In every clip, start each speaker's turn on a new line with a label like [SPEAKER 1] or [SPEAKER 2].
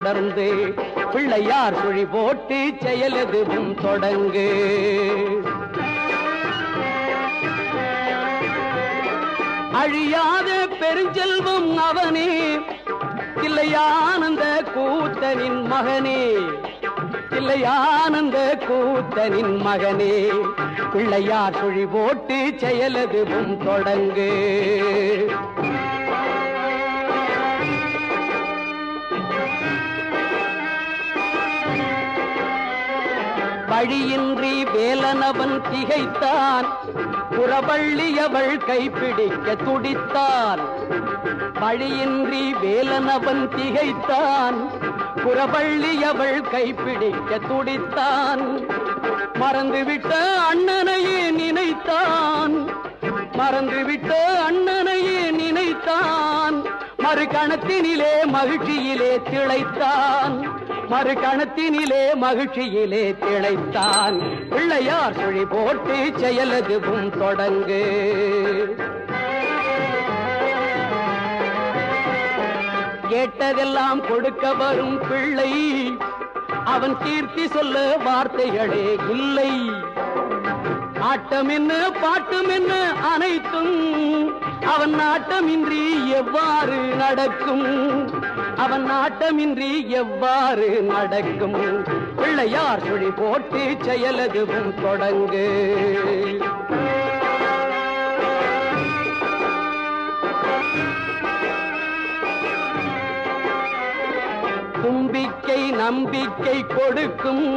[SPEAKER 1] தொடர்ந்து பிள்ளையார் சுழி போட்டு செயலெதுவும் தொடங்கு. அழியாத பெருஞ்செல்வம் அவனே, தில்லையானந்த கூத்தனின் மகனே, தில்லையானந்த கூத்தனின் மகனே, பிள்ளையார் சுழி போட்டு செயலெதுவும் தொடங்கு. வழியின்றி வேலனவன் திகைத்தான், புறவள்ளியவள் கைப்பிடிக்க துடித்தான். வழியின்றி வேலனவன் திகைத்தான், புறவள்ளியவள் கைப்பிடிக்க துடித்தான். மறந்துவிட்ட அண்ணனையே நினைத்தான், மறந்துவிட்ட அண்ணனையே நினைத்தான். மறுகணத்தினிலே மகிழ்ச்சியிலே திளைத்தான், மறுகணத்தினிலே மகிழ்ச்சியிலே திளைத்தான். பிள்ளையார் சுழி போட்டு செயலெதுவும் தொடங்கு. கேட்டதெல்லாம் கொடுக்க வரும் பிள்ளை, அவன் கீர்த்தி சொல்ல வார்த்தைகளே இல்லை. ஆட்டம் என்ன பாட்டம் என்ன அனைத்தும் அவன் நாட்டமின்றி எவ்வாறு நடக்கும், அவன் நாட்டமின்றி எவ்வாறு நடக்கும். பிள்ளையார் சுழி போட்டு செயலெதுவும் தொடங்கு. தும்பிக்கை நம்பிக்கை கொடுக்கும்,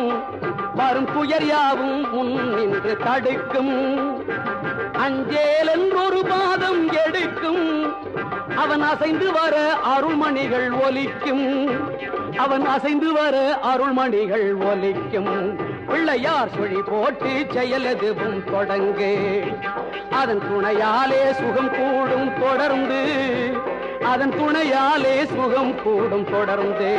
[SPEAKER 1] வரும் துயர் யாவும் முன் நின்று தடுக்கும். அஞ்சேல் என்றொரு பாதம் எடுக்கும், அவன் அசைந்து வர அருள்மணிகள் ஒலிக்கும், அவன் அசைந்து வர அருள்மணிகள் ஒலிக்கும். பிள்ளையார் சுழி போட்டு செயலெதுவும் தொடங்கு. அதன் துணையாலே சுகம் கூடும் தொடர்ந்து, அதன் துணையாலே சுகம் கூடும் தொடர்ந்து.